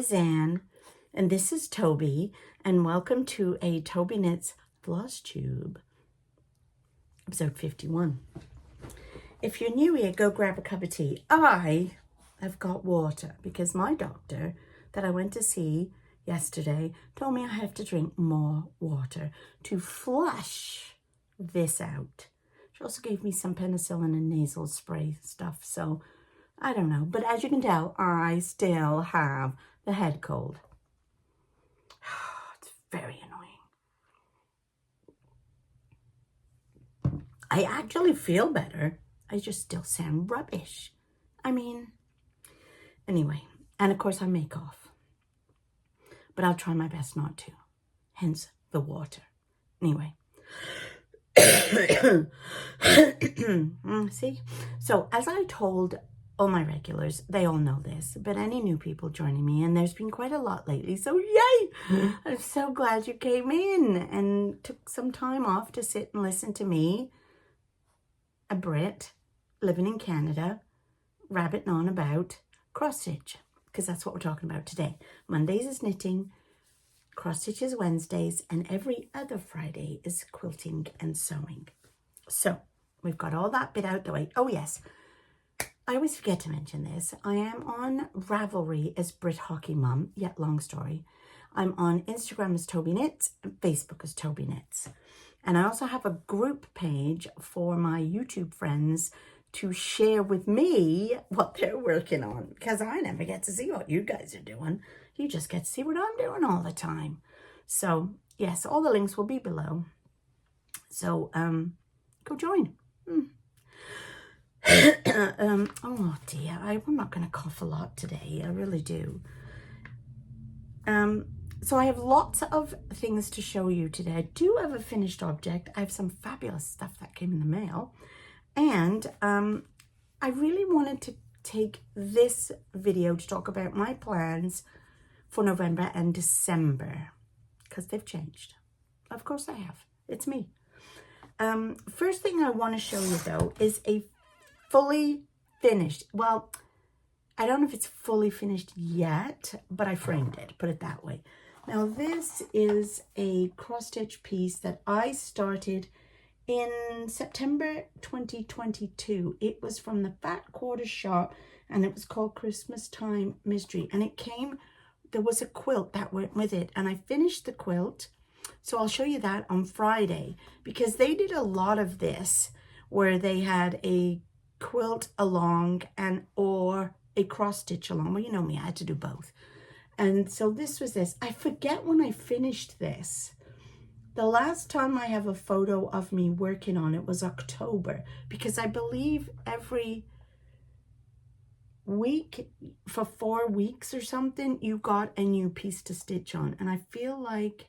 is Anne, and this is Toby, and welcome to a Tobyknits Flosstube, episode 51. If you're new here, go grab a cup of tea. I have got water because my doctor that I went to see yesterday told me I have to drink more water to flush this out. She also gave me some penicillin and nasal spray stuff, so I don't know. But as you can tell, I still have the head cold. It's very annoying. I actually feel better. I just still sound rubbish. I mean, anyway. And of course I make off. But I'll try my best not to. Hence the water. Anyway. See? So as I told all my regulars, they all know this, but any new people joining me, and there's been quite a lot lately, so yay! I'm so glad you came in and took some time off to sit and listen to me, a Brit, living in Canada, rabbiting on about cross-stitch, because that's what we're talking about today. Mondays is knitting, cross-stitch is Wednesdays, and every other Friday is quilting and sewing. So, we've got all that bit out the way. Oh yes, I always forget to mention this. I am on Ravelry as Brit Hockey Mum, yet long story. I'm on Instagram as Tobyknits and Facebook as Tobyknits. And I also have a group page for my YouTube friends to share with me what they're working on, because I never get to see what you guys are doing. You just get to see what I'm doing all the time. So, yes, all the links will be below. So, go join. Oh dear, I'm not going to cough a lot today. I really do. So I have lots of things to show you today. I do have a finished object. I have some fabulous stuff that came in the mail. And I really wanted to take this video to talk about my plans for November and December, because they've changed. Of course they have. It's me. First thing I want to show you, though, is a fully finished, well, I don't know if it's fully finished yet, but I framed it, put it that way. Now this is a cross-stitch piece that I started in September 2022. It was from the Fat Quarter Shop, and it was called Christmas Time Mystery, and it came, there was a quilt that went with it, and I finished the quilt, so I'll show you that on Friday, because they did a lot of this where they had a quilt along and or a cross stitch along. Well, you know me, I had to do both. And so this was this. I forget when I finished this. The last time I have a photo of me working on it was October, because I believe every week for 4 weeks or something you got a new piece to stitch on, and I feel like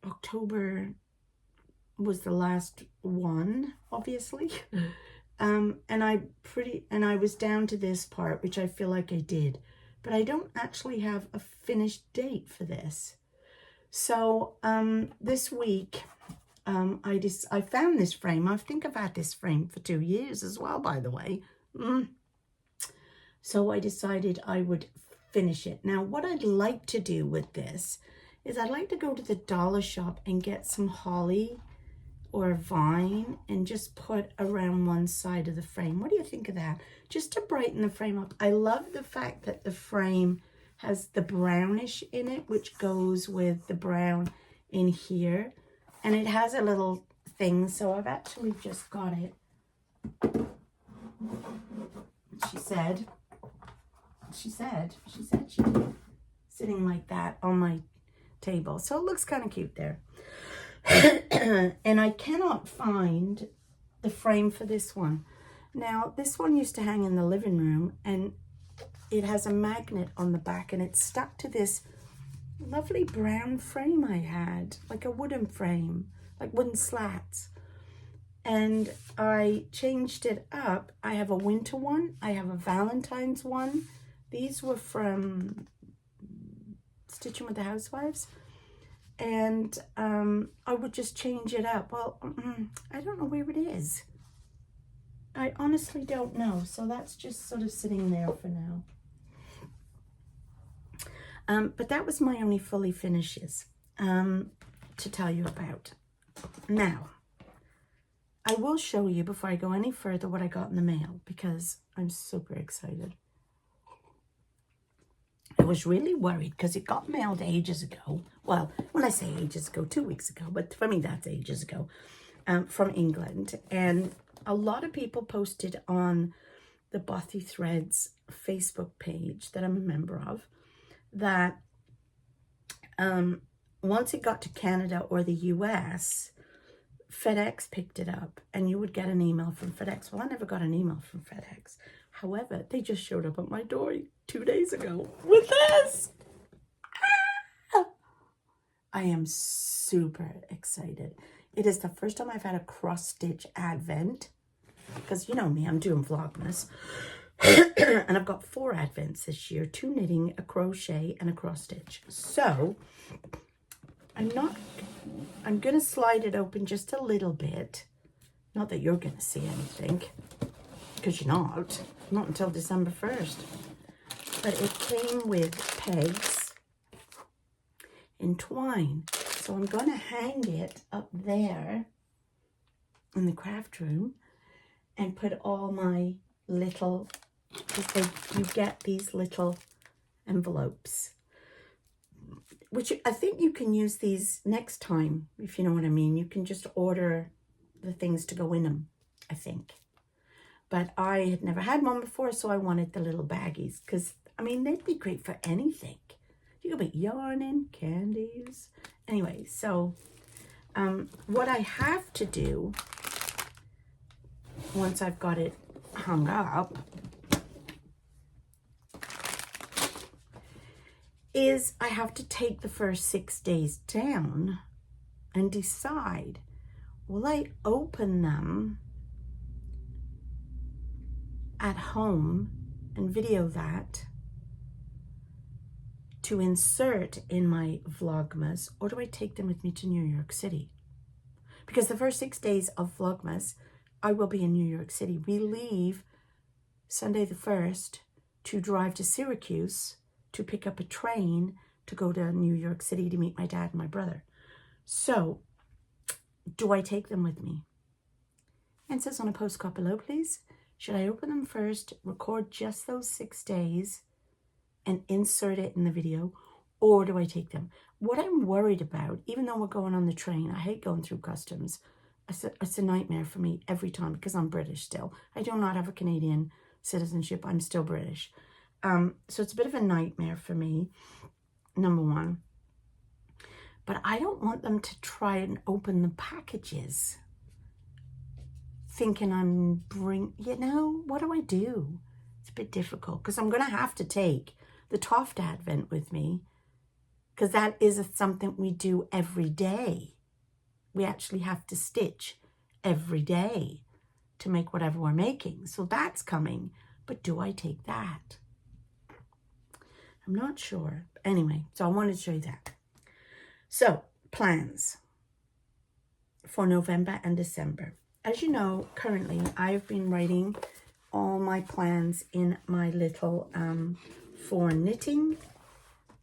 October was the last one, obviously. And I was down to this part, which I feel like I did, but I don't actually have a finished date for this. So this week I found this frame. I think I've had this frame for 2 years as well, by the way. So I decided I would finish it. Now what I'd like to do with this is I'd like to go to the dollar shop and get some holly or vine and just put around one side of the frame. What do you think of that? Just to brighten the frame up. I love the fact that the frame has the brownish in it, which goes with the brown in here. And it has a little thing, so I've actually just got it. She said sitting like that on my table. So it looks kind of cute there. And I cannot find the frame for this one. Now, this one used to hang in the living room, and it has a magnet on the back, and it's stuck to this lovely brown frame I had, like a wooden frame, like wooden slats. And I changed it up. I have a winter one. I have a Valentine's one. These were from Stitching with the Housewives. And I would just change it up. Well, I don't know where it is. I honestly don't know. So that's just sort of sitting there for now. But that was my only fully finishes to tell you about. Now, I will show you before I go any further what I got in the mail, because I'm super excited. I was really worried because it got mailed ages ago. Well, when I say ages ago, 2 weeks ago, but for me that's ages ago, from England. And a lot of people posted on the Bothy Threads Facebook page that I'm a member of that once it got to Canada or the US, FedEx picked it up and you would get an email from FedEx. Well, I never got an email from FedEx. However, they just showed up at my door 2 days ago with this. Ah! I am super excited. It is the first time I've had a cross-stitch advent, because you know me, I'm doing Vlogmas. And I've got 4 advents this year, 2 knitting, a crochet, and a cross-stitch. So I'm going to slide it open just a little bit. Not that you're going to see anything, because you're not until December 1st. But it came with pegs in twine. So I'm going to hang it up there in the craft room and put all my little, because you get these little envelopes, which I think you can use these next time, if you know what I mean. You can just order the things to go in them, I think. But I had never had one before, so I wanted the little baggies, because, I mean, they'd be great for anything. You could put yarn in, candies. Anyway, so what I have to do, once I've got it hung up, is I have to take the first 6 days down and decide, will I open them at home and video that to insert in my Vlogmas, or do I take them with me to New York City? Because the first 6 days of Vlogmas, I will be in New York City. We leave Sunday the 1st to drive to Syracuse to pick up a train to go to New York City to meet my dad and my brother. So, do I take them with me? And it says on a postcard below, please, should I open them first, record just those 6 days, and insert it in the video, or do I take them? What I'm worried about, even though we're going on the train, I hate going through customs. It's a nightmare for me every time, because I'm British still. I do not have a Canadian citizenship. I'm still British. So it's a bit of a nightmare for me, number one. But I don't want them to try and open the packages thinking I'm what do I do? It's a bit difficult, because I'm going to have to take the Toft Advent with me, because that is something we do every day. We actually have to stitch every day to make whatever we're making. So that's coming. But do I take that? I'm not sure. Anyway, so I wanted to show you that. So, plans for November and December. As you know, currently I've been writing all my plans in my little for knitting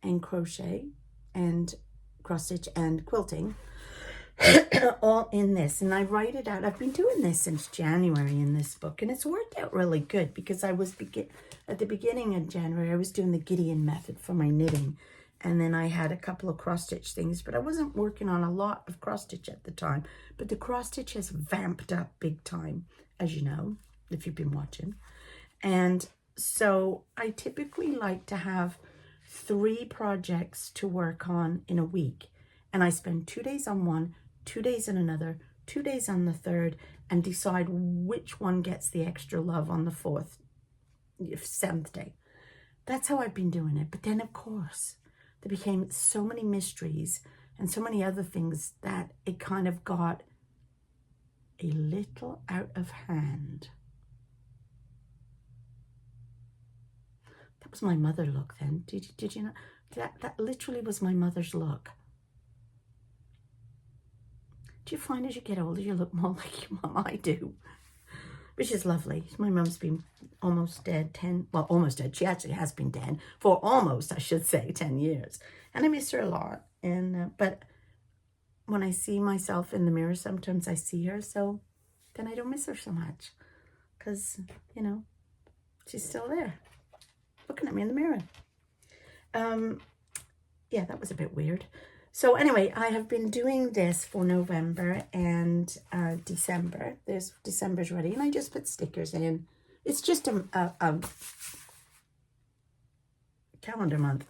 and crochet and cross stitch and quilting, all in this. And I write it out. I've been doing this since January in this book, and it's worked out really good, because I was at the beginning of January, I was doing the Gideon method for my knitting, and then I had a couple of cross stitch things, but I wasn't working on a lot of cross stitch at the time. But the cross stitch has vamped up big time, as you know, if you've been watching. And so I typically like to have 3 projects to work on in a week, and I spend 2 days on one, 2 days on another, 2 days on the third, and decide which one gets the extra love on the 7th day. That's how I've been doing it. But then, of course, there became so many mysteries and so many other things that it kind of got a little out of hand. That was my mother look then. Did you know? That literally was my mother's look. Do you find as you get older, you look more like your mum? I do. which is lovely. My mum's been almost dead, almost dead. She actually has been dead for almost, I should say, 10 years. And I miss her a lot. And but when I see myself in the mirror, sometimes I see her, so then I don't miss her so much. Because, you know, she's still there, looking at me in the mirror. Yeah, that was a bit weird. So anyway, I have been doing this for November and December. December's ready, and I just put stickers in. It's just a calendar month.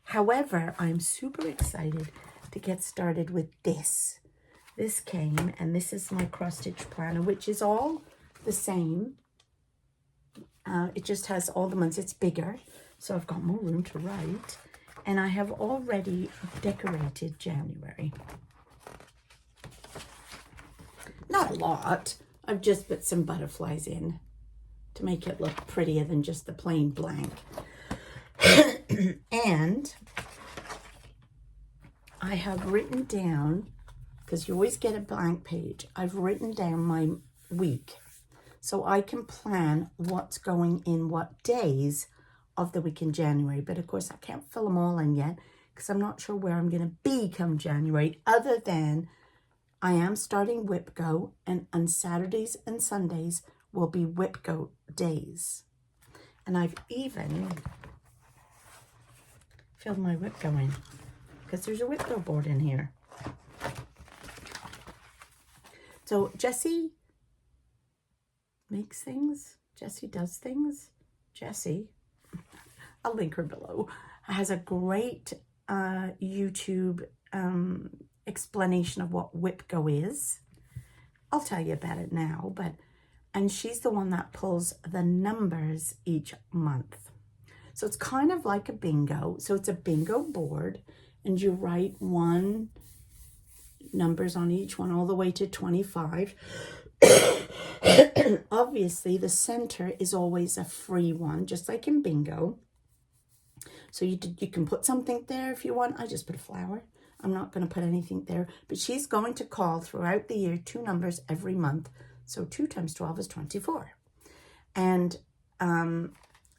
However, I'm super excited to get started with this. This came, and this is my cross-stitch planner, which is all the same. It just has all the months. It's bigger, so I've got more room to write. And I have already decorated January. Not a lot. I've just put some butterflies in to make it look prettier than just the plain blank. And I have written down, because you always get a blank page, I've written down my week so I can plan what's going in what days of the week in January. But of course I can't fill them all in yet because I'm not sure where I'm going to be come January, other than I am starting Whip Go, and on Saturdays and Sundays will be Whip Go days. And I've even filled my Whip Go in because there's a Whip Go board in here. So Jessie makes things. Jessie does things. Jessie, I'll link her below, has a great YouTube explanation of what Whip Go is. I'll tell you about it now, and she's the one that pulls the numbers each month. So it's kind of like a bingo. So it's a bingo board, and you write one numbers on each one all the way to 25. Obviously, the center is always a free one, just like in bingo. So you can put something there if you want. I just put a flower. I'm not going to put anything there. But she's going to call throughout the year 2 numbers every month. So 2 times 12 is 24. And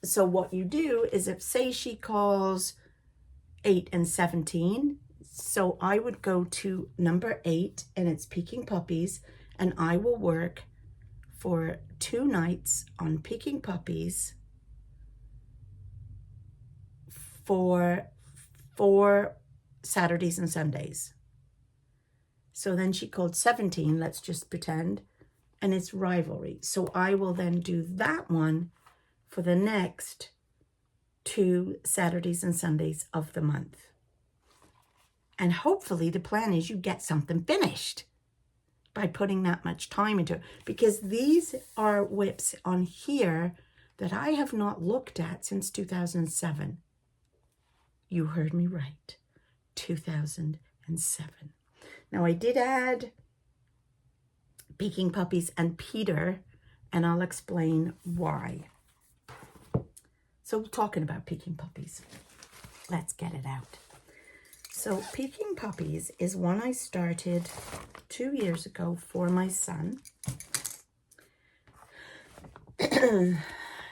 so what you do is, if, say, she calls 8 and 17, so I would go to number 8, and it's Peking Puppies, and I will work for 2 nights on Peking Puppies for 4 Saturdays and Sundays. So then she called 17, let's just pretend, and it's Rivalry. So I will then do that one for the next 2 Saturdays and Sundays of the month. And hopefully the plan is you get something finished by putting that much time into it, because these are whips on here that I have not looked at since 2007. You heard me right, 2007. Now I did add Peking Puppies and Peter, and I'll explain why. So talking about Peking Puppies, let's get it out. So Peking Puppies is one I started 2 years ago for my son.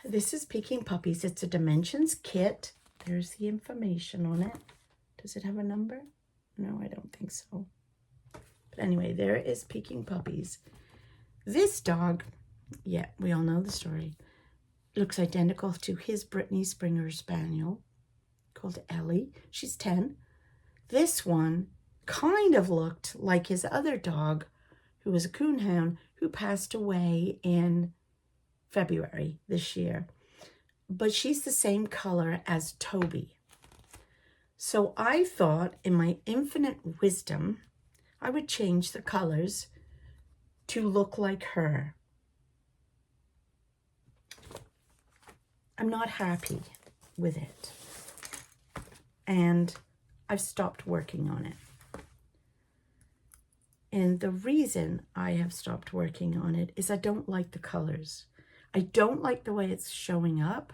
This is Peking Puppies. It's a Dimensions kit. There's the information on it. Does it have a number? No, I don't think so. But anyway, there is Peking Puppies. This dog, yeah, we all know the story, looks identical to his Brittany Springer Spaniel called Ellie. She's 10. This one kind of looked like his other dog, who was a coonhound, who passed away in February this year. But she's the same color as Toby. So I thought, in my infinite wisdom, I would change the colors to look like her. I'm not happy with it. And I've stopped working on it. And the reason I have stopped working on it is I don't like the colors. I don't like the way it's showing up.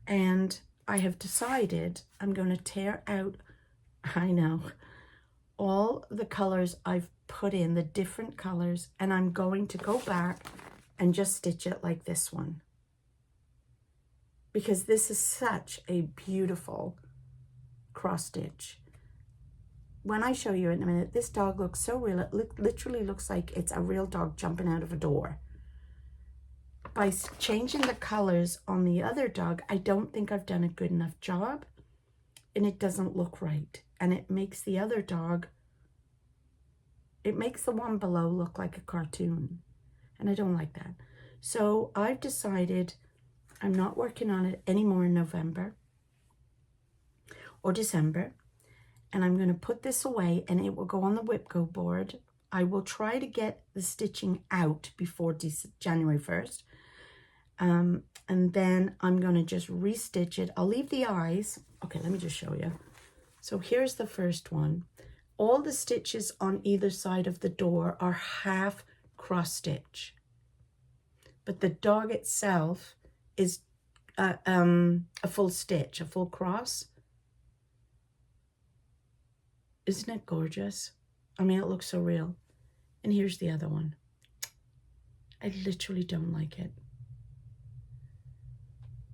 And I have decided I'm going to tear out, I know, all the colors I've put in the different colors, and I'm going to go back and just stitch it like this one, because this is such a beautiful cross stitch. When I show you in a minute, this dog looks so real. It literally looks like it's a real dog jumping out of a door. By changing the colors on the other dog, I don't think I've done a good enough job, and it doesn't look right. And it makes the other dog, it makes the one below look like a cartoon, and I don't like that. So I've decided I'm not working on it anymore in November or December, and I'm going to put this away, and it will go on the Whipco board. I will try to get the stitching out before January 1st. And then I'm going to just restitch it. I'll leave the eyes. Okay, let me just show you. So here's the first one. All the stitches on either side of the door are half cross stitch, but the dog itself is a full stitch, a full cross. Isn't it gorgeous? I mean, it looks so real. And here's the other one. I literally don't like it.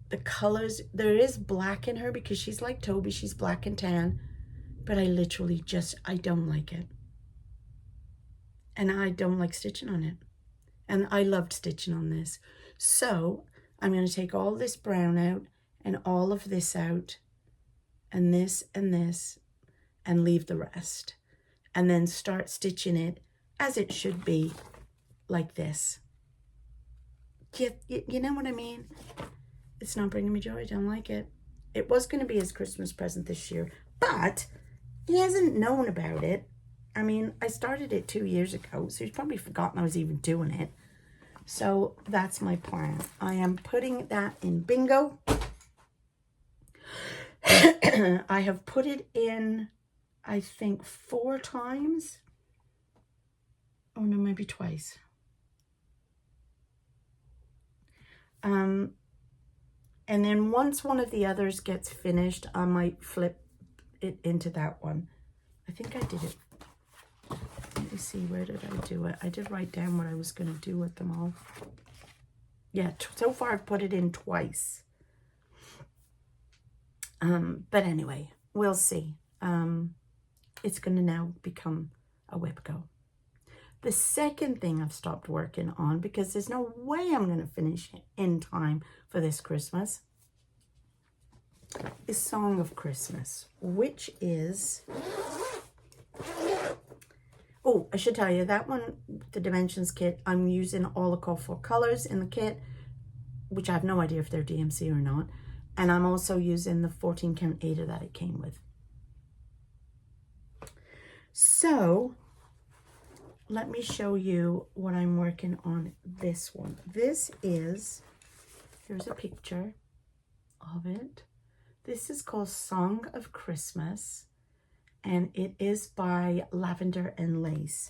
The colors, there is black in her because she's like Toby, she's black and tan, but I literally just, I don't like it. And I don't like stitching on it. And I loved stitching on this. So I'm going to take all this brown out and all of this out and this and leave the rest. And then start stitching it as it should be, like this. You know what I mean? It's not bringing me joy. I don't like it. It was going to be his Christmas present this year, but he hasn't known about it. I mean, I started it 2 years ago, so he's probably forgotten I was even doing it. So that's my plan. I am putting that in bingo. I have put it in, I think, 4 times. Oh no, maybe twice. And then once one of the others gets finished, I might flip it into that one. I think I did it. Let me see, where did I do it? I did write down what I was going to do with them all. Yeah, so far I've put it in twice. But anyway, we'll see. It's going to now become a Whipco. The second thing I've stopped working on, because there's no way I'm going to finish it in time for this Christmas, is Song of Christmas, which is... Oh, I should tell you, that one, the Dimensions kit, I'm using all the call for colors in the kit, which I have no idea if they're DMC or not. And I'm also using the 14 count Ada that it came with. So... let me show you what I'm working on this one. This is, here's a picture of it. This is called Song of Christmas, and it is by Lavender and Lace.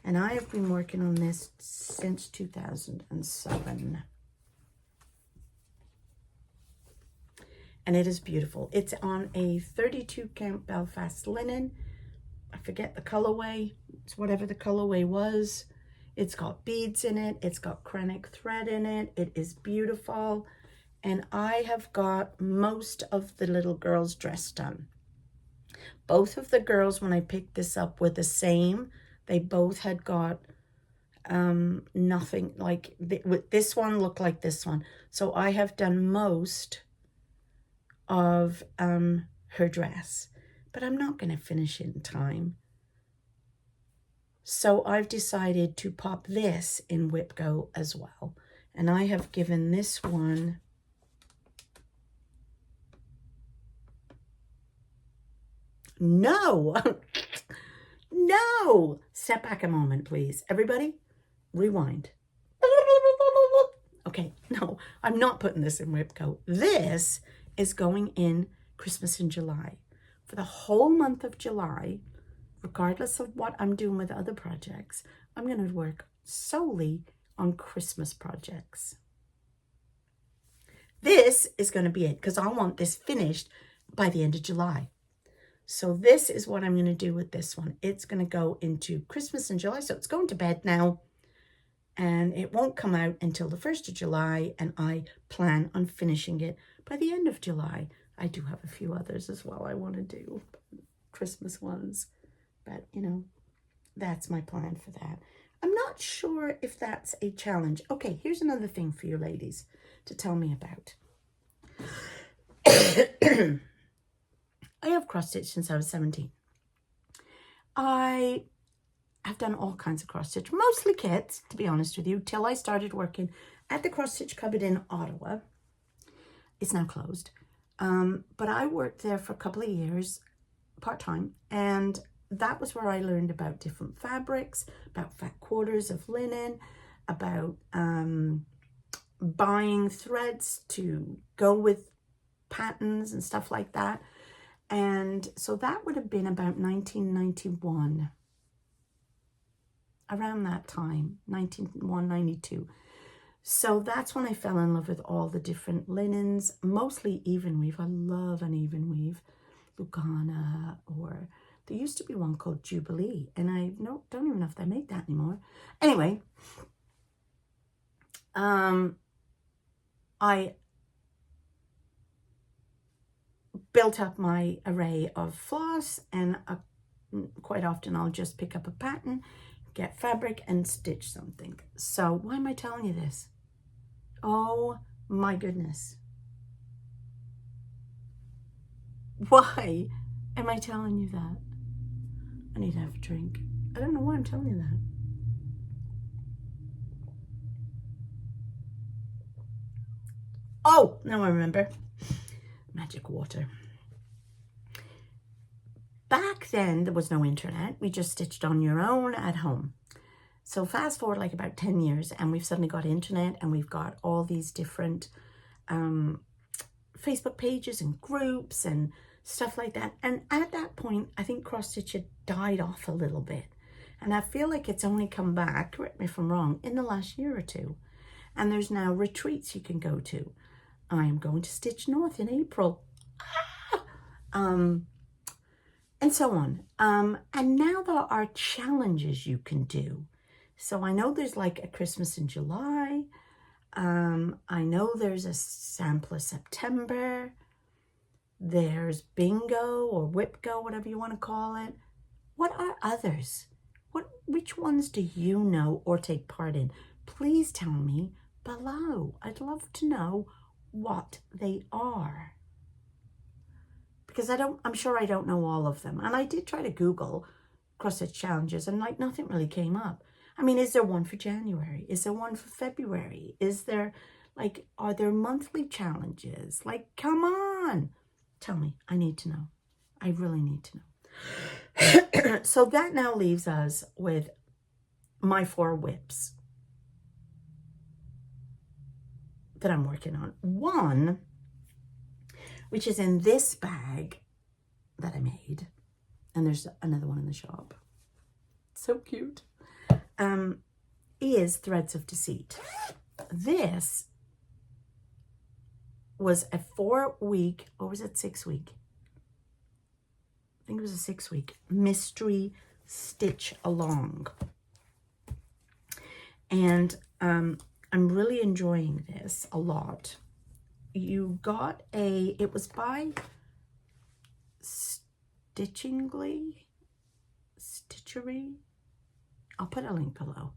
And I have been working on this since 2007. And it is beautiful. It's on a 32 count Belfast linen. I forget the colorway. It's whatever the colorway was. It's got beads in it. It's got Kreinik thread in it. It is beautiful. And I have got most of the little girls' dress done. Both of the girls, when I picked this up, were the same. They both had got nothing like this one looked like this one. So I have done most of her dress. But I'm not going to finish it in time. So I've decided to pop this in Whipco as well. And I have given this one no. No. Step back a moment, please. Everybody, rewind. Okay, no, I'm not putting this in Whipco. This is going in Christmas in July. For the whole month of July, regardless of what I'm doing with other projects, I'm going to work solely on Christmas projects. This is going to be it, because I want this finished by the end of July. So this is what I'm going to do with this one. It's going to go into Christmas in July. So it's going to bed now. And it won't come out until the 1st of July. And I plan on finishing it by the end of July. I do have a few others as well I want to do. Christmas ones. But, you know, that's my plan for that. I'm not sure if that's a challenge. Okay, here's another thing for you ladies to tell me about. I have cross-stitched since I was 17. I have done all kinds of cross-stitch, mostly kits, to be honest with you, till I started working at the cross-stitch cupboard in Ottawa. It's now closed. But I worked there for a couple of years, part-time, and that was where I learned about different fabrics, about fat quarters of linen, about buying threads to go with patterns and stuff like that. And so that would have been about 1991, around that time, 1991, 92. So that's when I fell in love with all the different linens, mostly even weave. I love an even weave, Lugana, or there used to be one called Jubilee, and I don't even know if they make that anymore. Anyway, I built up my array of floss, and quite often I'll just pick up a pattern, get fabric, and stitch something. So why am I telling you this? Oh my goodness. Why am I telling you that? I need to have a drink. I don't know why I'm telling you that. Oh, now I remember. Magic water. Back then, there was no internet. We just stitched on your own at home. So fast forward like about 10 years, and we've suddenly got internet, and we've got all these different Facebook pages and groups and stuff like that. And at that point, I think cross-stitch had died off a little bit. And I feel like it's only come back, correct me if I'm wrong, in the last year or two. And there's now retreats you can go to. I am going to Stitch North in April. And so on. And now there are challenges you can do. So I know there's like a Christmas in July. I know there's a Sampler September. There's Bingo or Whip Go, whatever you want to call it. What are others? Which ones do you know or take part in? Please tell me below. I'd love to know what they are. Because I'm sure I don't know all of them. And I did try to Google cross-stitch challenges, and like nothing really came up. I mean, is there one for January? Is there one for February? Is there, like, are there monthly challenges? Like, come on. Tell me. I need to know. I really need to know. So that now leaves us with my 4 whips that I'm working on. One, which is in this bag that I made, and there's another one in the shop. So cute. Is Threads of Deceit. This was a 4-week, or was it 6-week? I think it was a 6-week mystery stitch along. And I'm really enjoying this a lot. You got it was by Stitchery. I'll put a link below.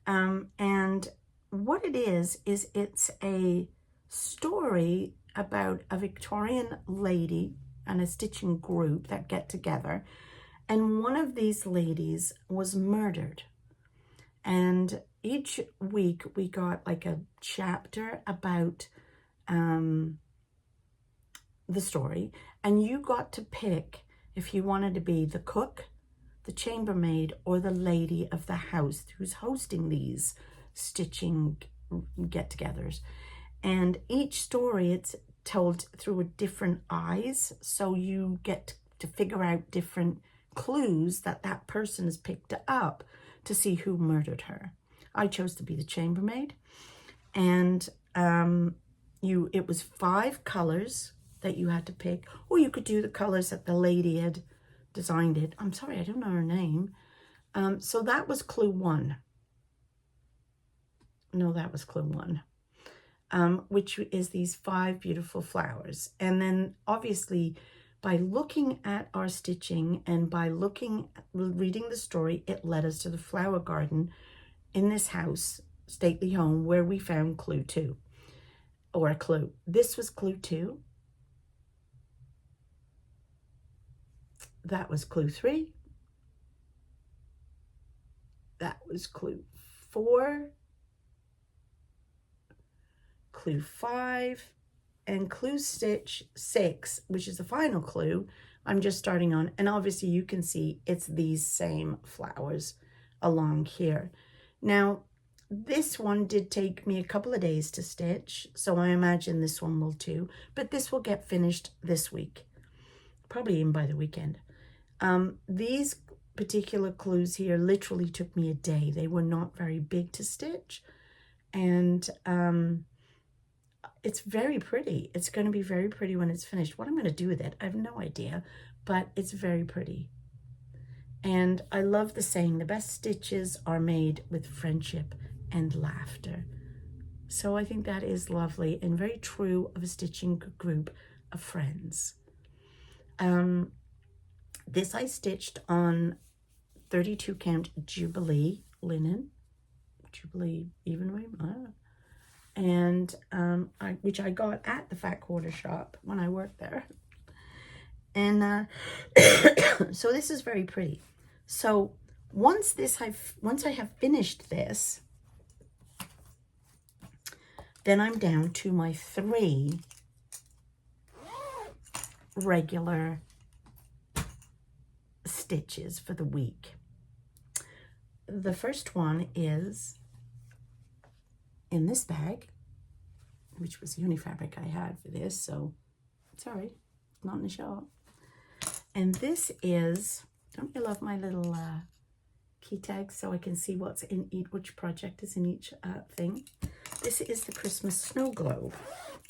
And what it is it's a story about a Victorian lady and a stitching group that get together. And one of these ladies was murdered. And each week we got like a chapter about the story. And you got to pick if you wanted to be the cook, the chambermaid, or the lady of the house who's hosting these stitching get-togethers. And each story, it's told through a different eyes, so you get to figure out different clues that that person has picked up to see who murdered her. I chose to be the chambermaid, and it was 5 colors that you had to pick, or you could do the colors that the lady had designed it. I'm sorry, I don't know her name. So that was clue 1. No, that was clue 1. Which is these 5 beautiful flowers. And then obviously by looking at our stitching and by reading the story, it led us to the flower garden in this house, stately home, where we found clue 2, or a clue. This was clue 2. That was clue 3. That was clue 4. Clue 5, and clue stitch 6, which is the final clue, I'm just starting on. And obviously you can see it's these same flowers along here. Now, this one did take me a couple of days to stitch, so I imagine this one will too, but this will get finished this week, probably even by the weekend. These particular clues here literally took me a day. They were not very big to stitch, and it's very pretty. It's going to be very pretty when it's finished. What I'm going to do with it, I have no idea, but it's very pretty. And I love the saying, the best stitches are made with friendship and laughter. So I think that is lovely and very true of a stitching group of friends. This I stitched on 32 count Jubilee linen, Jubilee evenly, and which I got at the Fat Quarter shop when I worked there. And so this is very pretty. So once I have finished this, then I'm down to my 3 regular stitches for the week. The first one is in this bag, which was Unifabric I had for this, so sorry, not in the shop. And this is, don't you love my little key tags so I can see what's in each, which project is in each thing. This is the Christmas Snow Globe,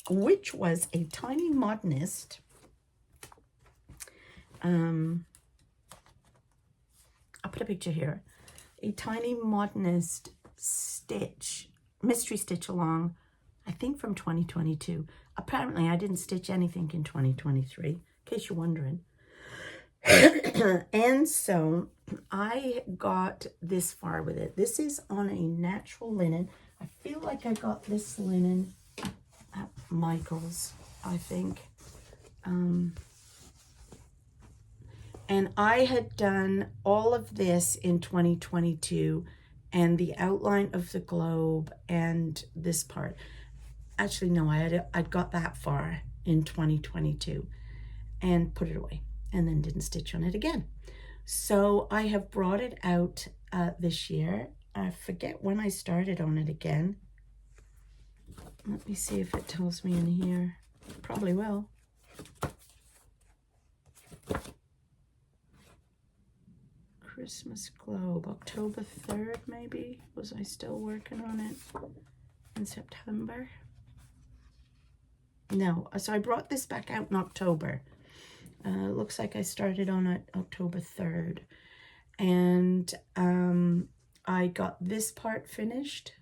which was a tiny Modernist. I'll put a picture here. A tiny Modernist stitch, mystery stitch along, I think from 2022. Apparently I didn't stitch anything in 2023, in case you're wondering. And so I got this far with it. This is on a natural linen. I feel like I got this linen at Michael's, I think. And I had done all of this in 2022, and the outline of the globe and this part. Actually, no, I'd got that far in 2022 and put it away and then didn't stitch on it again. So I have brought it out this year. I forget when I started on it again. Let me see if it tells me in here. It probably will. Christmas Globe, October 3rd maybe? Was I still working on it in September? No, so I brought this back out in October. It looks like I started on it October 3rd. And I got this part finished.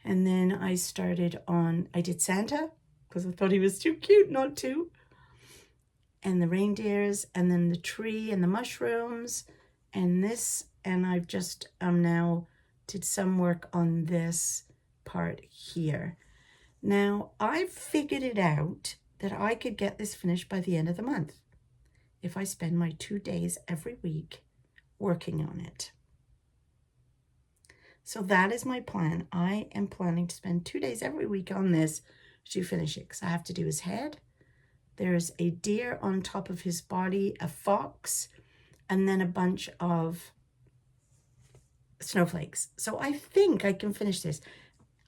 And then I started on, I did Santa, because I thought he was too cute not to. And the reindeers, and then the tree and the mushrooms, and this, and I've just now did some work on this part here. Now, I've figured it out that I could get this finished by the end of the month if I spend my 2 days every week working on it. So that is my plan. I am planning to spend 2 days every week on this to finish it, because I have to do his head. There's a deer on top of his body, a fox, and then a bunch of snowflakes. So I think I can finish this.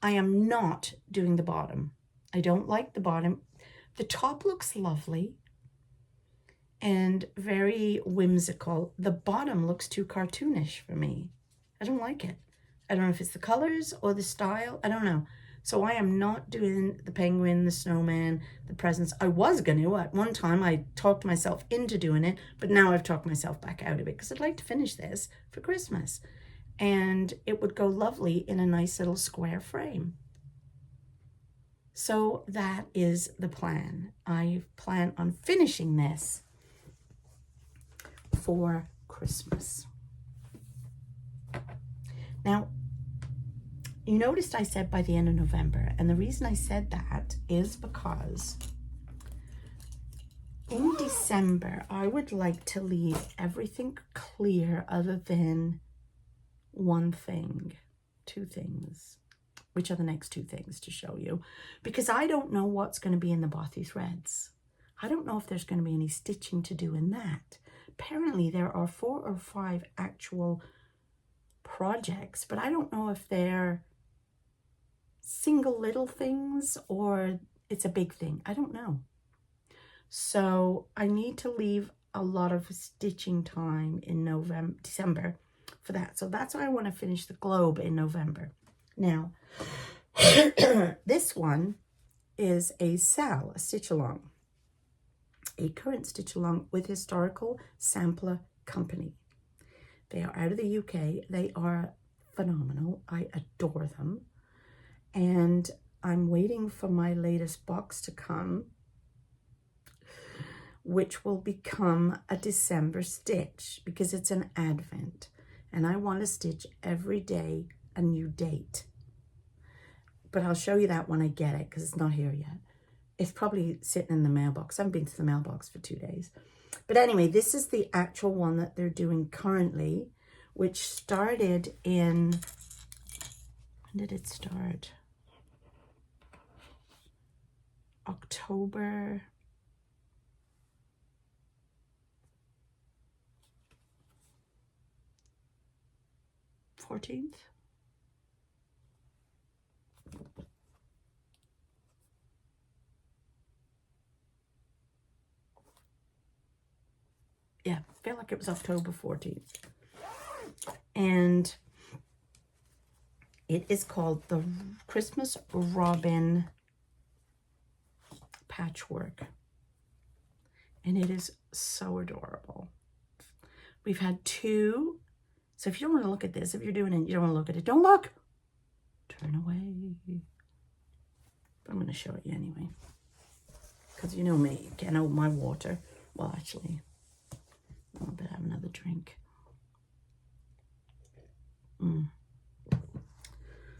I am not doing the bottom. I don't like the bottom. The top looks lovely and very whimsical. The bottom looks too cartoonish for me. I don't like it. I don't know if it's the colors or the style. I don't know. So I am not doing the penguin, the snowman, the presents. I was going to. At one time, I talked myself into doing it, but now I've talked myself back out of it because I'd like to finish this for Christmas. And it would go lovely in a nice little square frame. So that is the plan. I plan on finishing this for Christmas. Now, you noticed I said by the end of November, and the reason I said that is because in December, I would like to leave everything clear other than one thing, two things, which are the next two things to show you, because I don't know what's going to be in the bothy threads. I don't know if there's going to be any stitching to do in that. Apparently there are 4 or 5 actual projects, but I don't know if they're single little things or it's a big thing. I don't know. So I need to leave a lot of stitching time in December for that. So that's why I want to finish the globe in November. Now, this one is a SAL, a stitch along, a current stitch along with Historical Sampler Company. They are out of the UK. They are phenomenal. I adore them. And I'm waiting for my latest box to come, which will become a December stitch because it's an Advent. And I want to stitch every day a new date. But I'll show you that when I get it because it's not here yet. It's probably sitting in the mailbox. I haven't been to the mailbox for 2 days. But anyway, this is the actual one that they're doing currently, which started in, when did it start? October 14th. Yeah, I feel like it was October 14th. And it is called the Christmas Robin Patchwork. And it is so adorable. We've had 2. So if you don't want to look at this, if you're doing it, you don't want to look at it, don't look. Turn away. But I'm going to show it you anyway. Because you know me, you can't hold my water. Well, actually, I better have another drink.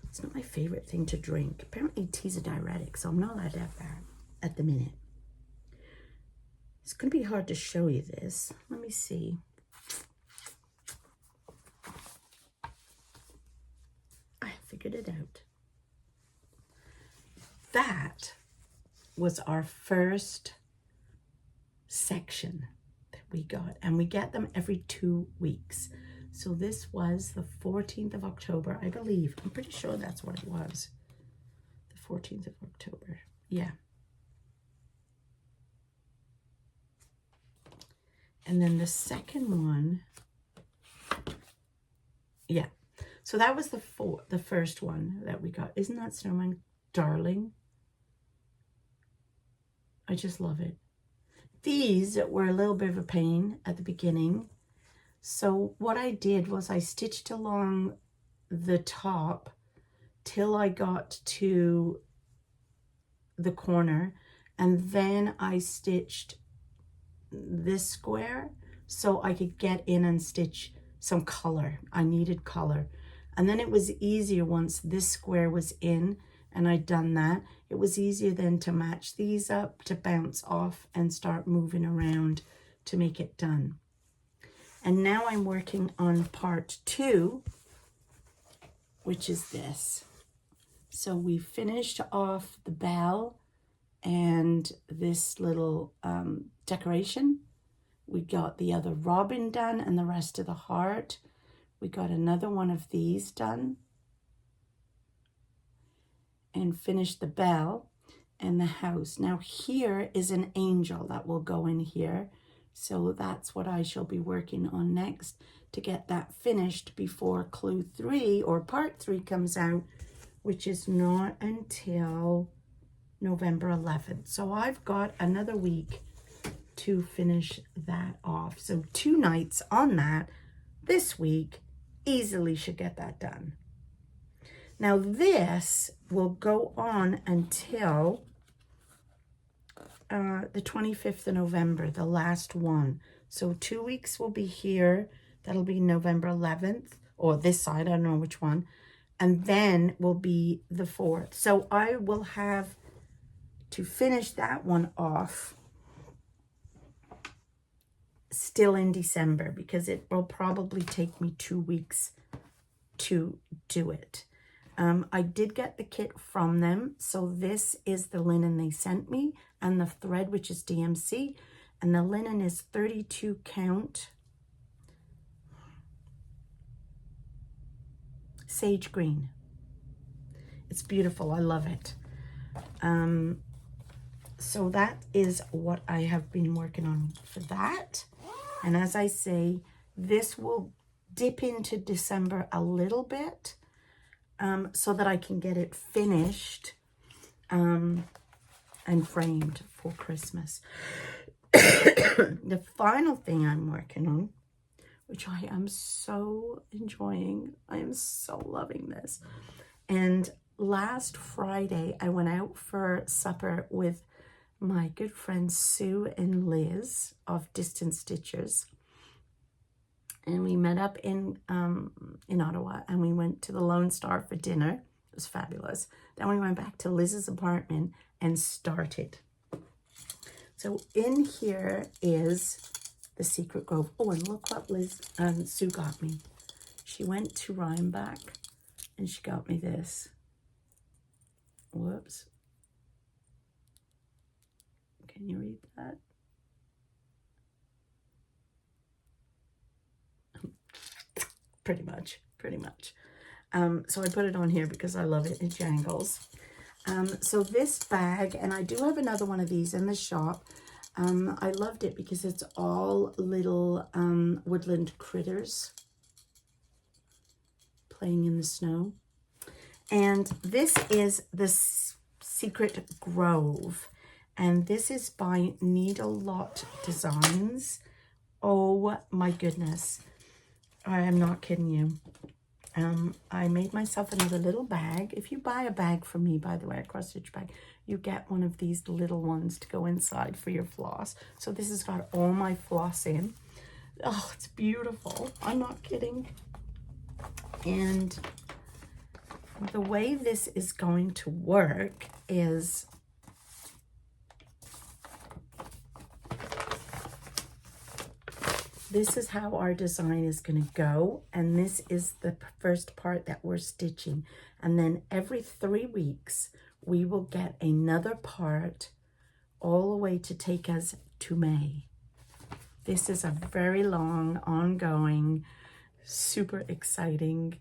It's not my favorite thing to drink. Apparently tea's a diuretic, so I'm not allowed to have that at the minute. It's going to be hard to show you this. Let me see. I figured it out. That was our first section that we got, and we get them every 2 weeks. So this was the 14th of October, I believe. I'm pretty sure that's what it was. The 14th of October. Yeah. And then the second one, yeah. So that was the first one that we got. Isn't that snowman darling? I just love it. These were a little bit of a pain at the beginning. So what I did was I stitched along the top till I got to the corner, and then I stitched this square so I could get in and stitch some color. I needed color. And then it was easier once this square was in and I'd done that. It was easier then to match these up, to bounce off and start moving around to make it done. And now I'm working on part 2, which is this. So we finished off the bell and this little decoration. We got the other robin done and the rest of the heart. We got another one of these done and finished the bell and the house. Now here is an angel that will go in here. So that's what I shall be working on next to get that finished before clue 3 or part 3 comes out, which is not until November 11th. So I've got another week to finish that off. So 2 nights on that this week, easily should get that done. Now this will go on until the 25th of November, the last one. So 2 weeks will be here. That'll be November 11th, or this side, I don't know which one. And then will be the 4th. So I will have to finish that one off still in December, because it will probably take me 2 weeks to do it. I did get the kit from them. So this is the linen they sent me, and the thread, which is DMC, and the linen is 32 count sage green. It's beautiful. I love it. So that is what I have been working on for that. And as I say, this will dip into December a little bit, so that I can get it finished and framed for Christmas. The final thing I'm working on, which I am so enjoying, I am so loving this. And last Friday, I went out for supper with my good friends Sue and Liz of Distant Stitchers. And we met up in Ottawa, and we went to the Lone Star for dinner. It was fabulous. Then we went back to Liz's apartment and started. So in here is the Secret Grove. Oh, and look what Liz and Sue got me. She went to Rhinebeck and she got me this. Whoops. Can you read that? Pretty much. So I put it on here because I love it. It jangles. So this bag, and I do have another one of these in the shop. I loved it because it's all little woodland critters playing in the snow. And this is the Secret Grove. And this is by Needle Lot Designs. Oh my goodness. I am not kidding you. I made myself another little bag. If you buy a bag from me, by the way, a cross-stitch bag, you get one of these little ones to go inside for your floss. So this has got all my floss in. Oh, it's beautiful. I'm not kidding. And the way this is going to work is this is how our design is going to go, and this is the first part that we're stitching. And then every 3 weeks, we will get another part all the way to take us to May. This is a very long, ongoing, super exciting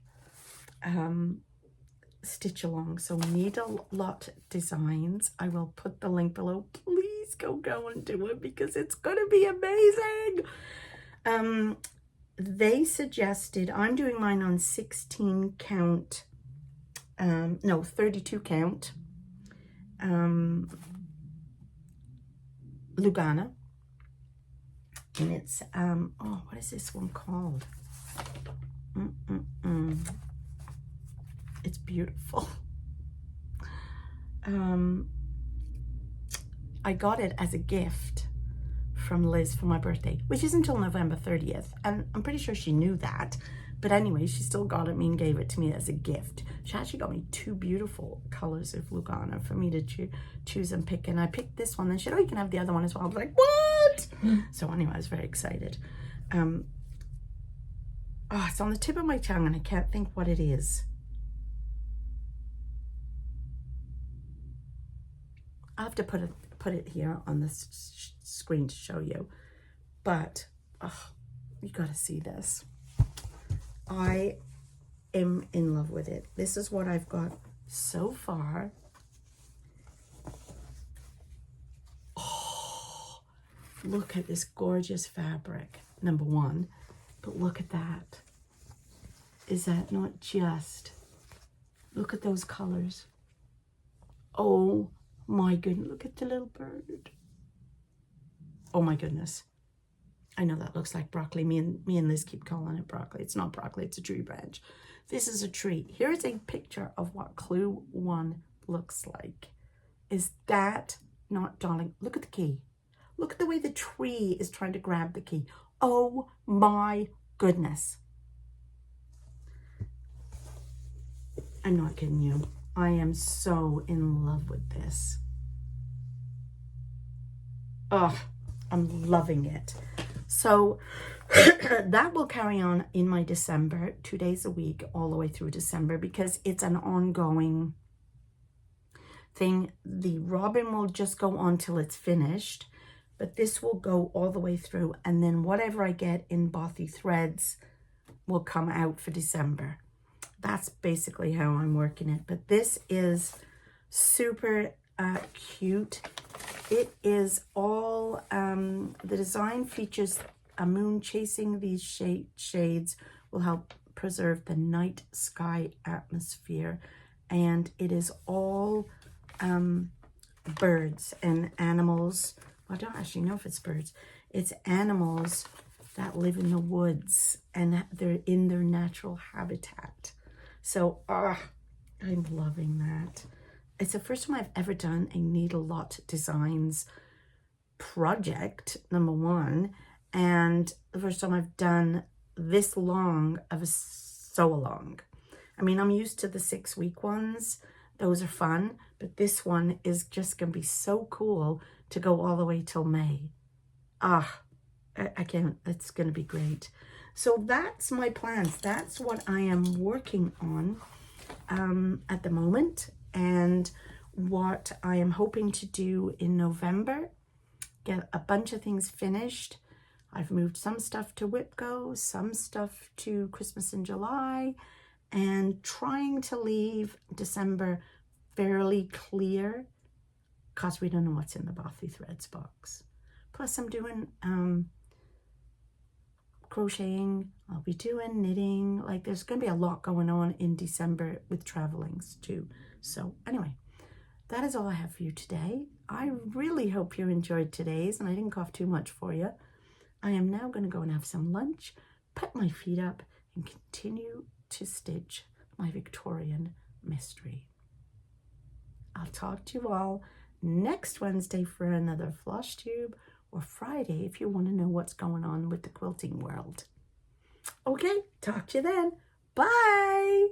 stitch along. So Needle Lot Designs, I will put the link below. Please go and do it because it's going to be amazing. They suggested, I'm doing mine on 16 count, 32 count, Lugana. And it's, oh, what is this one called? It's beautiful. I got it as a gift from Liz for my birthday, which is until November 30th. And I'm pretty sure she knew that. But anyway, she still got it and gave it to me as a gift. She actually got me 2 beautiful colors of Lugana for me to choose and pick. And I picked this one. And she said, oh, you can have the other one as well. I was like, what? So anyway, I was very excited. Oh, it's on the tip of my tongue and I can't think what it is. I'll have to put it here on the screen to show you. But, oh, you got to see this. I am in love with it. This is what I've got so far. Oh, look at this gorgeous fabric, number one. But look at that. Is that not just Look at those colors. Oh my goodness, look at the little bird. Oh my goodness. I know that looks like broccoli. Me and Liz keep calling it broccoli. It's not broccoli, it's a tree branch. This is a tree. Here's a picture of what clue 1 looks like. Is that not darling? Look at the key. Look at the way the tree is trying to grab the key. Oh my goodness. I'm not kidding you. I am so in love with this. Oh, I'm loving it. So that will carry on in my December, 2 days a week, all the way through December, because it's an ongoing thing. The robin will just go on till it's finished, but this will go all the way through, and then whatever I get in bothy threads will come out for December. That's basically how I'm working it. But this is super cute. It is all, the design features a moon chasing. These shades will help preserve the night sky atmosphere. And it is all birds and animals. I don't actually know if it's birds. It's animals that live in the woods and they're in their natural habitat. So, I'm loving that. It's the first time I've ever done a Needle Lot Designs project, number 1, and the first time I've done this long of a sew-along. I mean, I'm used to the 6-week ones. Those are fun, but this one is just going to be so cool to go all the way till May. I can't, it's going to be great. So that's my plans. That's what I am working on at the moment, and what I am hoping to do in November. Get a bunch of things finished. I've moved some stuff to Whipco, some stuff to Christmas in July, and trying to leave December fairly clear because we don't know what's in the bothy threads box. Plus I'm doing crocheting, I'll be doing knitting. Like, there's going to be a lot going on in December with travelings too. So anyway, that is all I have for you today. I really hope you enjoyed today's and I didn't cough too much for you. I am now going to go and have some lunch, put my feet up, and continue to stitch my Victorian mystery. I'll talk to you all next Wednesday for another Flosstube, or Friday if you want to know what's going on with the quilting world. Okay, talk to you then. Bye!